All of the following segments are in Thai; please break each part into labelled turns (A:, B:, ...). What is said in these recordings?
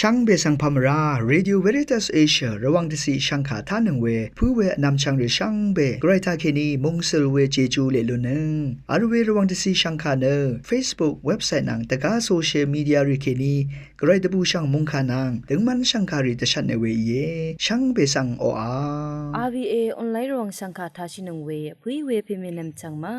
A: ช่างเบสังพามราเรดิโอเวริตัสเอเชียระวังที่สีช่างขาท่านึงเวผู้เวนำช่างหรือช่างเบไกรทาเคนีมงเซลเวเจจูเลลุนึงอาร์เวระวังที่สีช่างขาเนอ Facebook เว็บไซต์นังตะกาโซเชียลมีเดียริเคนีไกรตะบูช่างมงขานังถึงมันช่างขาริตชันในเวเยช่างเบสังโออา
B: RVA ออนไลน์ระวังช่างขาท่าชินงเวผู้เวพิเมนำช่างมา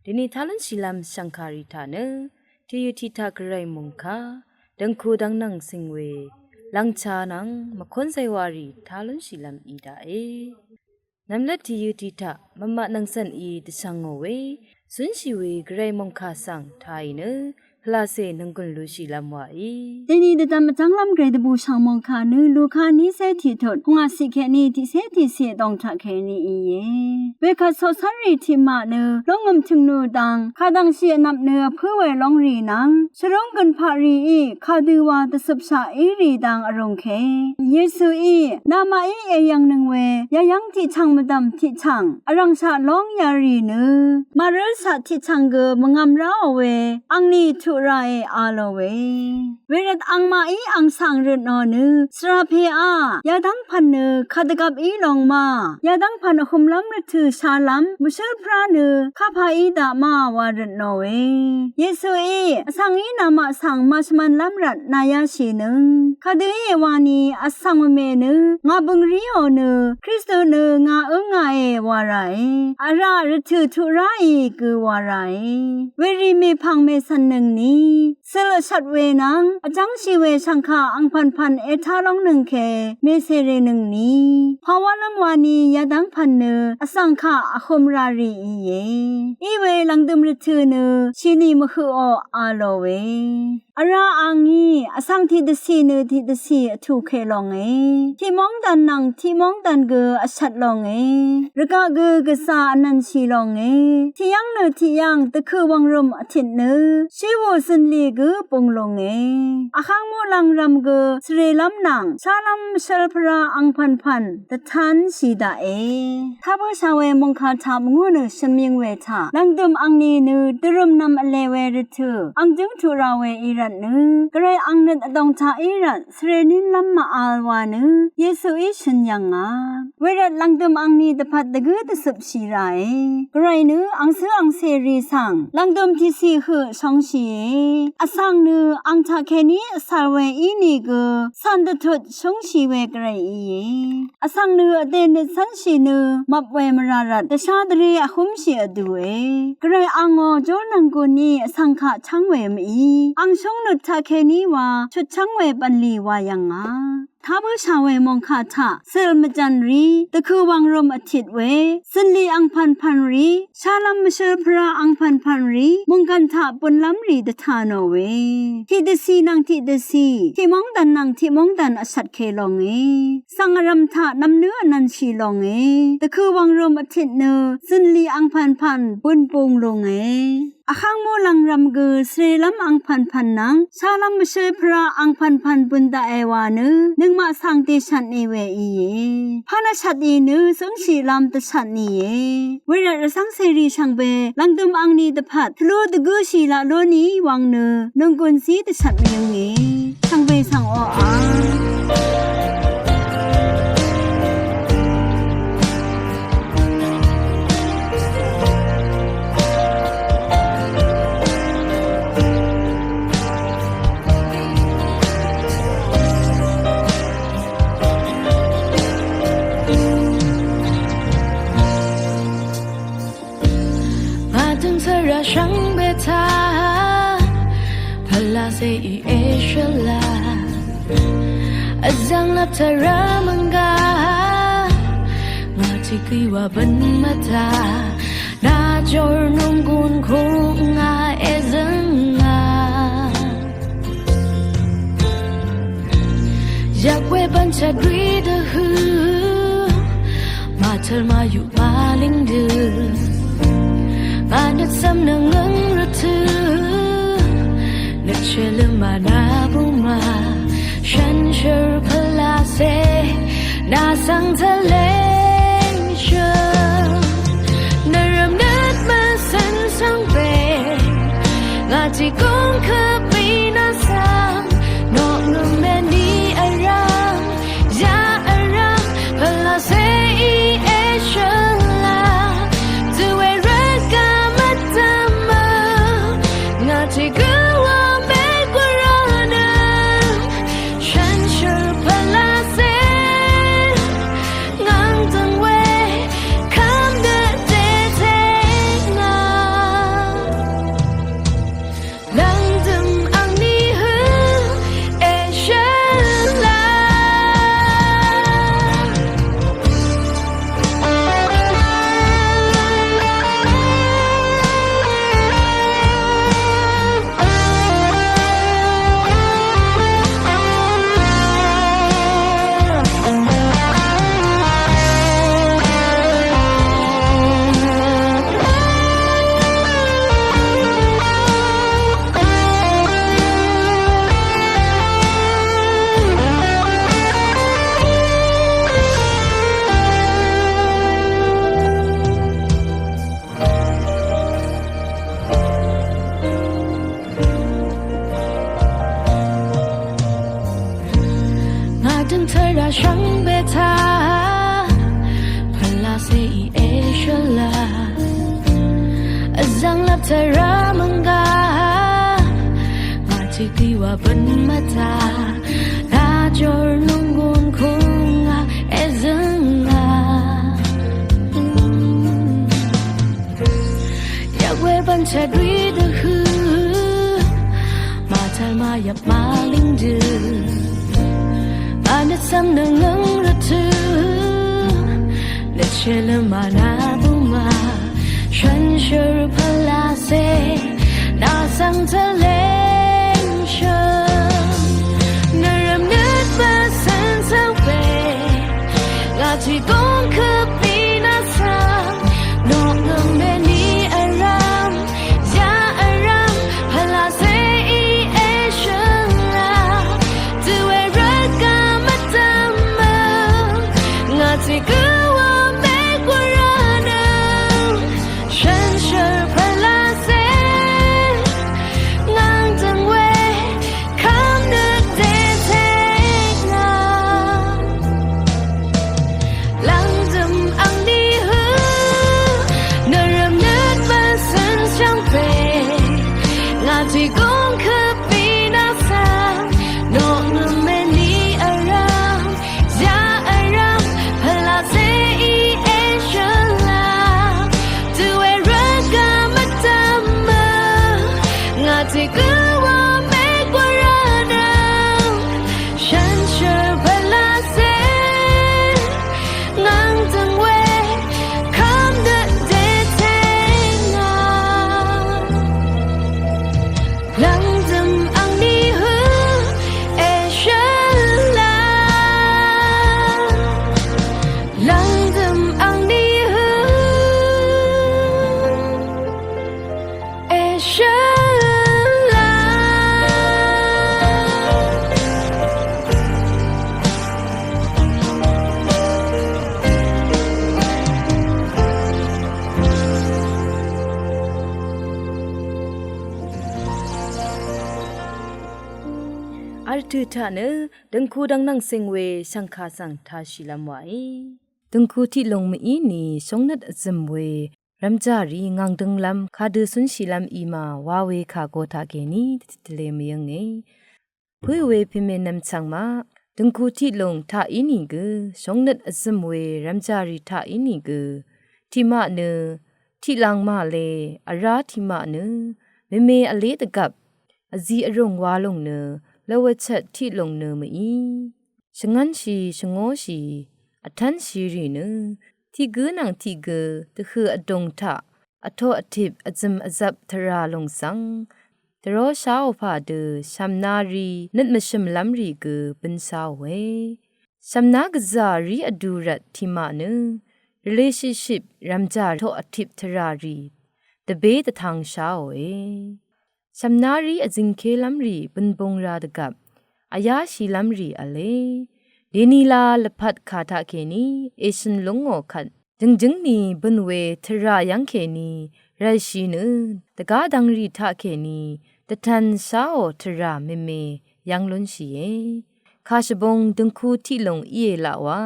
B: เดนิทาลันชิลามช่างขาริธาเนที่อยู่ที่ทักไรมงคาดังคูดังนังสิงเวลังชานังมะคนไซวารีทาลันชิลามอีดาเอนำเล็ดที่อยู่ที่ทักมะมะนังสันอีตช่างเวสุนชิเวไกรมงคาสังไทยเนพลาเซนังกุลลุชิลามวาอี
C: เดนี่เดตามจังลำเกรดบูช่างมงคาเนลูคานี้เสถิทดคงอาศิเคนีที่เสถิเสียดองทักเคนีอีเยเวคาโซซันรีที่มาเนลงงมถึงนูดังคาดังเสียนับเนื้อเพื่อเวลองรีนังฉลองกันพารีอีคาดูวาตสุบชาอีรีดังอารมณ์เคเยซูอีนามาอีเอยังหนึ่งเวยายังที่ช่างมาดำที่ช่างอรังชาลองยารีเนมาเรศาที่ช่างเกมงามราเวอังนีทุไรอาโลเวเวรดอังมาอีอังสังเรนอนึสราเพอายาดังพันเนคาดกับอีลองมายาดังพันหุมลัมรถือชาลัมมุชลพระเนข้าพาอีดามาวารันโนเวเยซูอีสังอีนามาสังมาชมันลัมรัดนายาชีนึงคาเดยวานีอสังเมเนงาบุงริโอเนคริสโตเนงางาเอวาไรอาราฤถือทุไรกือวาไรเวรีเมพังเมสันนึงนี้เสลชัดเวนังอจังชีเวชังคาอังพันเอทาลองหนึ่งเคเมเซเรนึงนี้ภาวะลำวานียาดังพันเนอสังคาอคมรารีเยอีเวลังดุมฤถือเนชินีมคือออาโลเวอาราอังงีอสังที่ดสีเนที่ดสีถูกเคลองที่มองดันนังที่มองดันเกอชัดลองรกะเกกษาอนันชีลองที่ยังเนที่ยังตะคือวังรมอทินเนชีวสันลีกปงลงอาขังมูลังรำเกสเรลัมนังชาลัมเชลพระอังพันตะทันสีดาถ้าพระชาวเวมงคาทามงูเนชมิงเวทาลังดุมอังนีเนดรุมนำอเลเวรเธออังจึงทุราเวอีรันเนกระไรอังเนดองทาอีรันสเรนินลัมมาอาลวาเนเยซูอิชันยังเวรัดลังดุมอังนีตะพัดตะกือตะสุบชีไรกระไรเนอังเสืออังเซรีสังลังดุมที่สีหือชองชีอสังเนอังทาเคนีสาเวอีนีกสันตทุดชงชีเวกไรอสังเนอเดนสันชีเนมับเวมรารัดตชาดรีอคุมชีอดูกระไรอังโจนังกุนีสังขะชังเวมีอังชงนุทาเคนีวาชุดชังเวปันลีวายังท้าเพื่อชาวเวมองคาถาเซลมจันรีตะคือวังรมอาทิตย์เวสันลีอังพันรีชาลัมเชลพระอังพันรีมงกันถาปนล้ำรีตะทานเวที่เดซีนังที่เดซีที่มองดันนังที่มองดันอสัตเคลองสังอรัมถานำเนื้อนันชีลองตะคือวังรมอาทิตย์เนสันลีอังพันปุนปงลงอาขังมูลังรำเกอสเรลัมอังพันนังชาลัมเชลพระอังพันปุนตาเอวานึงมาสังติชันเอเวอีพานาชัดอีนึสังชีลัมตชัดนี้เวลาสังเสรีชังเบลังดุมอังนีตพัดทะลุตะกุชีละโลนี้วังนงกุนซีตชัดเมียงชังเบสังออา
B: ช่างเบทาพลาเซอีเอชลาจังลับเธอรามังกามาที่กีว่าบันมาตานาจอร์นุ่งกุนคงอาเอซังอยากเวบันชัดรีดหือมาเธอมาอยู่มาลิงดือมาเนตซ้ำนังเงินระถือเนตเชื่อลืมมานาบุมาฉันเชื่อพลาเซนาสังทะเลเชื่อนรำนัดมาสันสังเปงาที่กงคือปีนาสังนอกนุ่มแม่นี้
D: เธอราชังเบทาพลาเซอีเอชลาจังลับเธอรามังกามาจิกีว่าบันมาตาลาจอร์นุงกุนคงอาเอซังอาอยากเวบันเชดรีดฮือมาทายมาหยับมาลิงดือมาเนซ้ำนึงนึงระทือเล็ดเชลมานาบุมาฉันเชื่อพลาเซน่าสังทะเลเชื่อนรำนึกว่าสันเศร้าเปลาที่กงคือปีน่าสังนอกเงงเมนีอารามยาอารามพลาเซอีเอเชื่อลาดูเอรักกันมาทำมางาที่กูว่าไม่กว่ารักฉันเชื่อพลาเซงางจังเวคำนึกเดเทงาหลังจำอังดีหือนรำนึกว่าสันช่างเป็นงาที่กงคือปีน่าสังนอกเงเมนีอารามยาอารามพลาเซอีเอเชลาดูเอรักกันมาทำมางาที่กูว่าไม่กว่ารักฉันเชื่อพลาเซงางจังเวคำเดินเดเทงาหลังจำอังนี้หือเอเชลาหลังจำอังนี้หือเอเชลา
B: อาร์ตุทานะดังคูดังนังเซงเวสังคาสังทาชิลามไวดังคูที่ลงมีนี่สงนัดอซึมเวรัมจารีงังดังลำคาดือสุนชิลามอีมาวาเวคาโกทาเกนีตเลมยังไงพุยเวพิเมนำชังมาดังคูที่ลงทาอินีกสงนัดอซึมเวรัมจารีทาอินีกที่มาเนที่ลังมาเลอาราที่มาเนเมอเลตกับอจีอรงวาลงเนแล้วว่าชัดที่ลงเนมอีชงันชีชงอชีอทันชีรีเนที่กือนังที่กือตะคืออดงทะอโทอทิบอจมอจับทราลงสังตรอชาวผาเดชัมนารีนัดมชมลัมรีกือเป็นสาวเวชัมนากซารีอดูรัตที่มาเน relationship รัมจาโทอทิบทรารีตะเบตะทางชาวเวชัมนารีอจิงเคลัมรีเป็นบงราดกับอายาชีลัมรีอเลเดนีลาลพัดคาทาเคนีเอชันลงอคัดจึงนีบนเวทรายังเคนีไรชีนตะกาดังรีทาเคนีตะทันสาวทราเมยังลุนชีเอคาชบงดึงคูที่ลงเอลาวา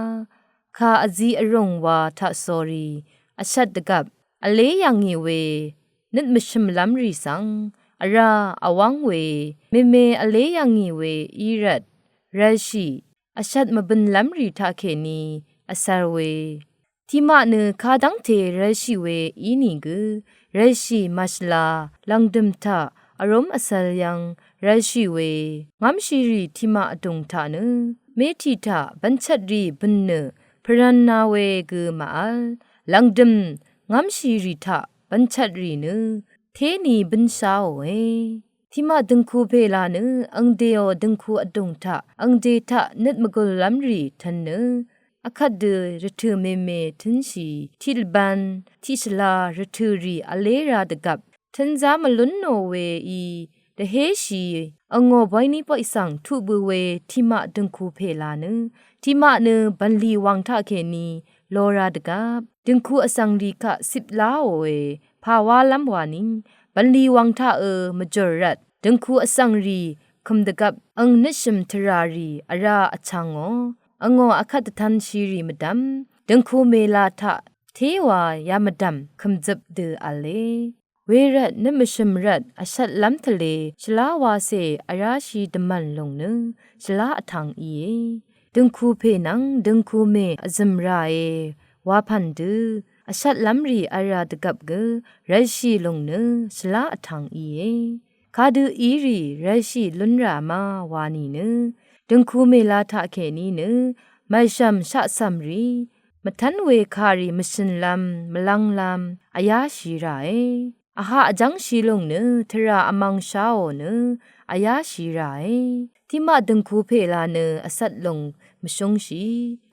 B: คาอจีอรงวาทะสอรีอชัดกับอเลยังงีเวนัดมชมลัมรีสังอาราอวังเวเมอเลยังงีเวอีรัดราชีอาชัดมาบันลัมรีทาเคนีอาซาเวที่มาเนคาดังเทราชีเวอีนิกราชีมัชลาลังดมทาอารมณ์อาซายังราชีเวงามชีรีที่มาอดงทาเนเมทิทาบัญชัดรีบันเนพรันนาเวกมาลังดมงามชีรีทาบัญชัดรีเนเทนีบันสาวเวที่มาดึงคูเพลาเนอังเดียวดึงคูอดงทะอังเดทะนึดมกุลลัมรีทันเนอคัดเดรทือเมทันชีทิลบันทิสลารทือรีอเลราดกับทันจามลุนโนเวอีเดเฮชีอังโงบอยนี้ปอยสังทุบเวที่มาดึงคูเพลาเนที่มาเนบันลีวังทะเคนีโลราดกับดึงคูอสังรีกะ10ลาเวภาวาลัมวานิงบันลีวังทะมจอรัดดึงคูอสังรีคำดกับอังนิชมทรารีอาราอชังโอ angो अखत थान शिरी मदम दंखो मेला था थेवा या मदम खमजब दे आले वेरत नमशमरत अशत लमथले चलावा से अराशी दमन लोंनु चला अथांग इये दंखो फेनंग दंखो मे अजमराए वाफंदु अशत लमरी अरा दगबग रशी लोंनु चला अथांग इये कादु इरी रशी लुनरा मा वानीनु दंखो मेला था खेनीनु मैशम शा समरी मथन वे खारी मशन लम मलंग लम अयाशी राए आहा अजंग शिलोंनु थरा अमंग शाओनु अयाशी राए तिमा दंखो फेलानु असत लोंग मशोंशी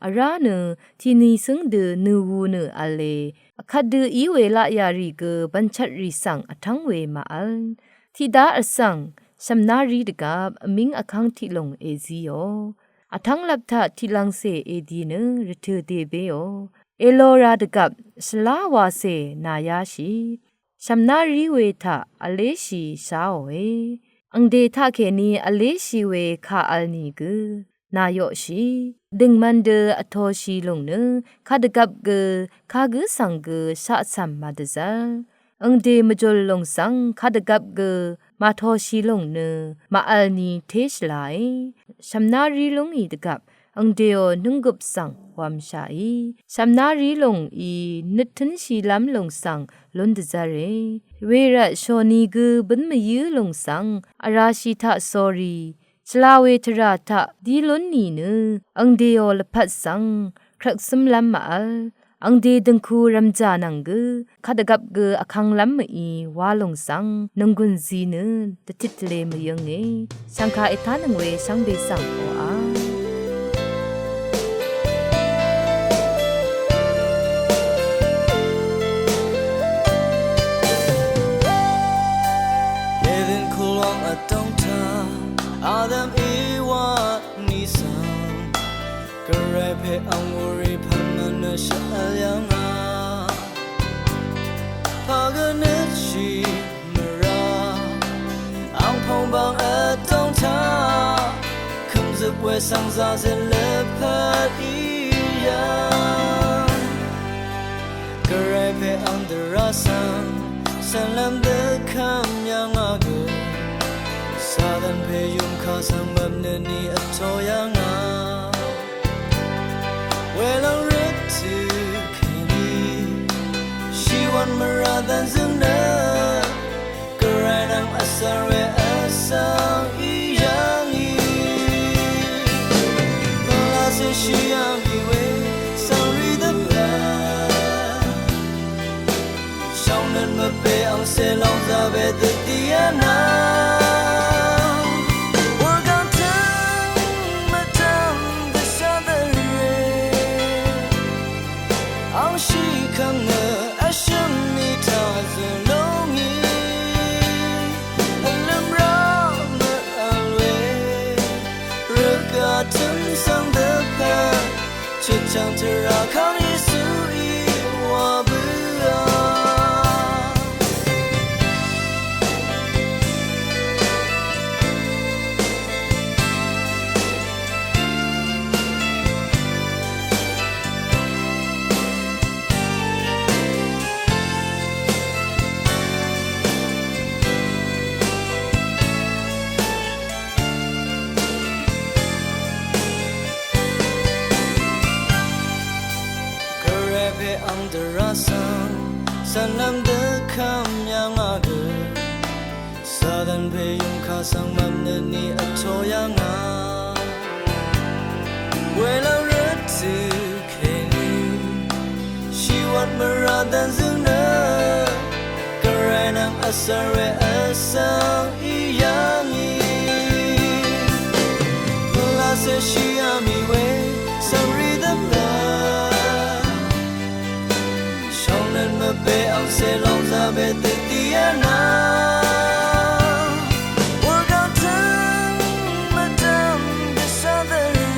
B: अरानु तिनी संग नुवुनु आले अखद इवेला यारी ग बंछत रिसंग अथंग वे माल थिदा असंग शमनारी दगाब अमिंग अखंग थिलोंग एजियो अथंग लबथा थिलांग से एदीनु रिथु देबेयो एलोरा दगाब स्लावा से नायाशी शमनारी वे था अलेशी शाओए अंगदे था खेनी अलेशी वे खा अलनी ग नायोशी दिंगमंद अथोशी लोंनु खादगब ग खाग संग शा सम मादजल अंगदे मजोल लोंसंग खादगब ग माथोशी लोंनु मा अलनी टेशलाई शमनारी लोंगी दगब अंगदेओ नुंगुप संग वामशाई शमनारी लोंग ई निथन शीलाम लोंसंग लोंदजरे वेरा शोनी ग बनमयु लोंसंग अराशी था सॉरी चलावे थरा था दिलोनीनु अंगदेओ लपत संग ख्रक्सम लम्माल अंगदे दंखु रमजानंग खादगब ग अखंग लम्मई वालोंग संग नंगुन जीनु ततितले मयंगे शंखा एथानंगवे संबे संग ओआ
E: Yedin kulong atongta Adam iwa nisan Karepe anguri pamana shayanga Paganichi mara Ang pongbang atongta Comes up with songs as a leopard iyang Karepe andarasan Salam de kam yang agu Sadan pe yung kasang babnani atoyanga Welang ritu kini Shiwan maradan zungna Karanang asarwe asang iyangi Nalase shiyang iwe Sangri the Mabe ang selong zabe de diana Worgang tang matang de shadare Ang shi kang ne asham ni ta zulongi Alam ra ma alwe Ragatum sang de pa Chichang tera kang isu I wabu Sanam de kam yang agu Sadan pe yung kasang mamnani atoyanga Welang ritu keni Shiwat maradan zungna Karanang asarwe asang iyangi Lase shiyami we Sangri the Mabe ang selong zabe de diana Worgang tang madam de shadare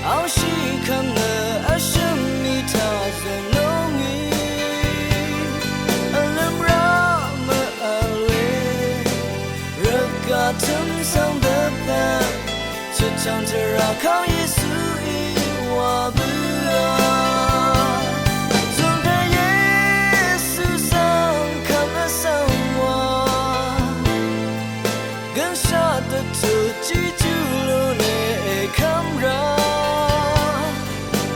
E: Ang shi kang ne asham ni ta zulongi Alam ra ma alwe Ragatum sang de pa 唱着绕靠耶稣以我不啊，总在耶稣上看了上我，更下的主记住了你看着，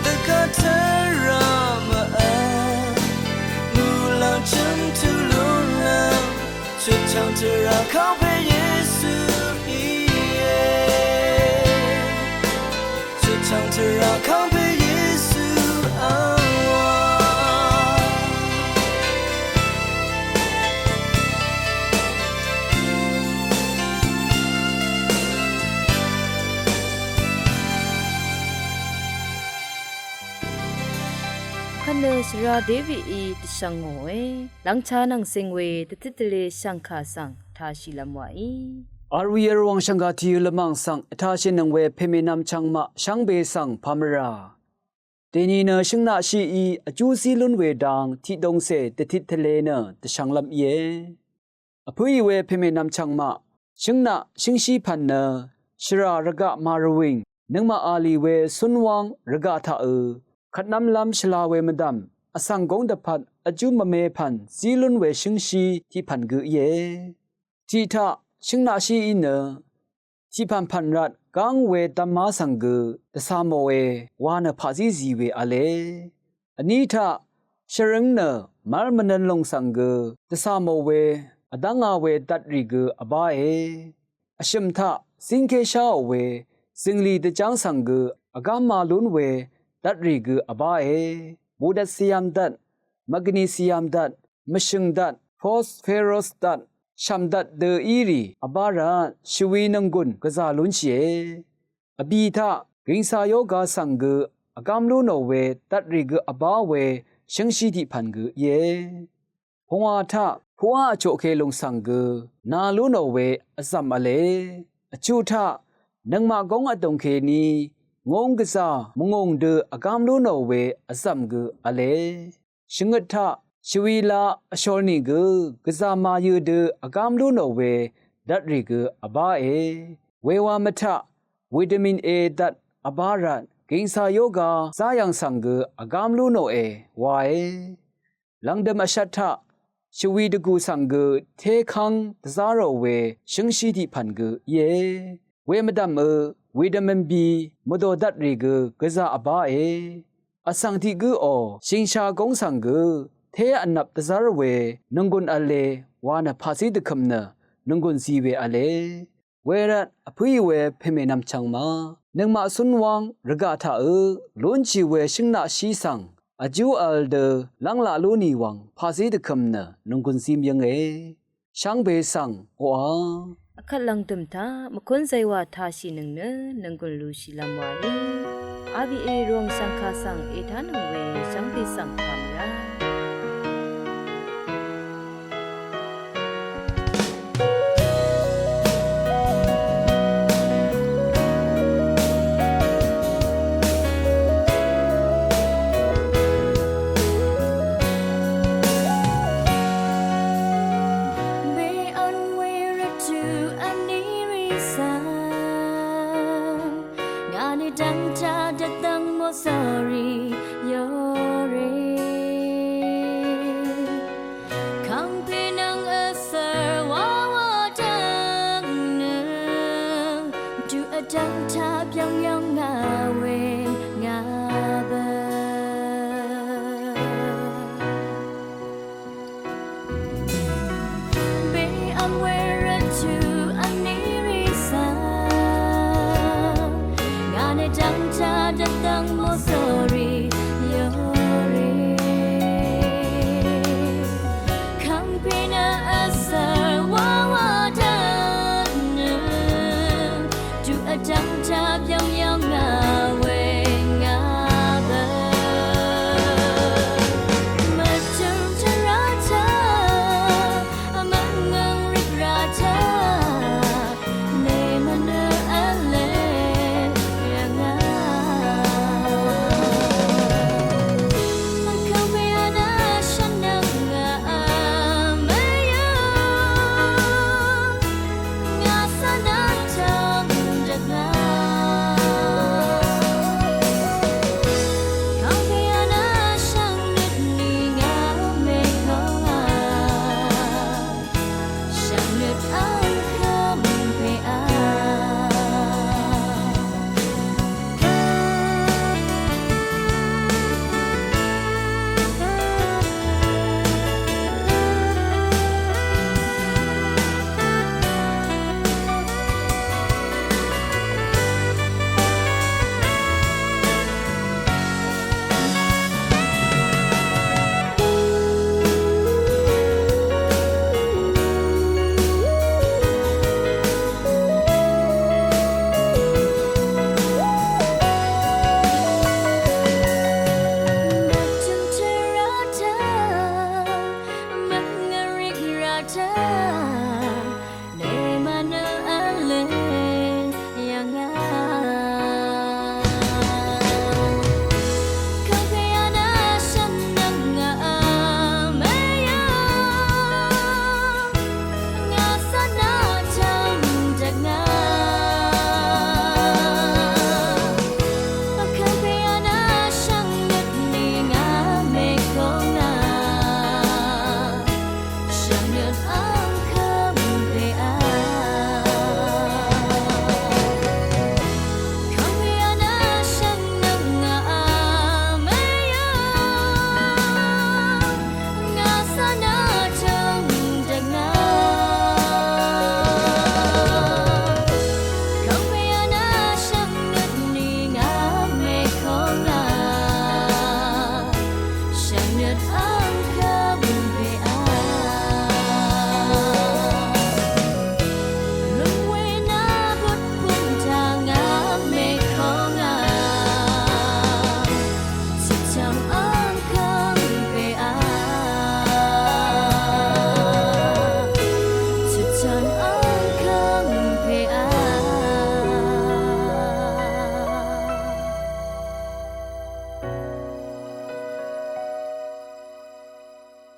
E: 的卡特拉玛安，木浪尘土路浪，却唱着绕靠陪耶稣一夜，却唱着绕靠陪耶稣啊。
B: ခနစရာဒေဗီအီတရှန်ငိုဝေလန်ချာနန်စင်ဝေတတိတလေရှန်ခါဆန်ထားရှိလမွာဤ
F: Arwiyar wang shanga ti lamang sang atashin nang we peminam changma shangbe sang pamra Deni na shingna shi I aju silun we dang ti dong se tetit tele na de shanglam ye Apui we peminam changma shingna shingshi pan na shira raga marawing nangma ali we sunwang raga tha khatnam lam shla we madam asang gong da phat aju mame phan silun we shingshi ti phan gu ye ti tha shingna shi ina ti phan phan rat gang we tamma sangu the samo we wana phazi zi we ale ani tha sharang na mar manan long sangu the samo we adanga we tat ri gu aba e ashim tha singke sha we singli the jang sangu agama lun we tat ri gu aba e potassium dat magnesium dat mashing dat phosphorus dat Shamdat de iri abara shwi nangun gaza lunchie abitha gingsa yoga sangu agamlu no we tatrigu abawe shangshi di phangu ye phwa tha phwa chokhe long sangu na lu no we asam ale achu tha nangma gong atong khe ni ngong gaza mungong de agamlu no we asam gu ale shingat tha Shwila ashorni gu gazama yudu agamlu no we dat rigu aba e wewa mata vitamin A dat abarat gingsa yoga sayang sangu agamlu no e wa e langdam ashatha shwi dugu sangu the khang dzaro we shingshi di phangu ye we madam vitamin B modo dat rigu gaza aba e asang ti gu o shingsha gong sangu Te anap tazarwe nungun ale wana phasi dekamna nungun ziwe ale werat apui we phemenam changma nangma sunwang raga tha lonchi we shingna shi sang aju alde langla loni wang phasi dekamna nungun zim yang e shangbe sang wa
B: အခက်လန်တုမ်တာမခွန်းဆိုင်ဝါထားရှိနငနငွန်လူရှိလမွာဤအာဘီအေရောင်စံခါဆန်အေထာနဝေစံပိစံဖမ်ရာ
D: Sorry, you're Camping a sir, what do a dump tap young away.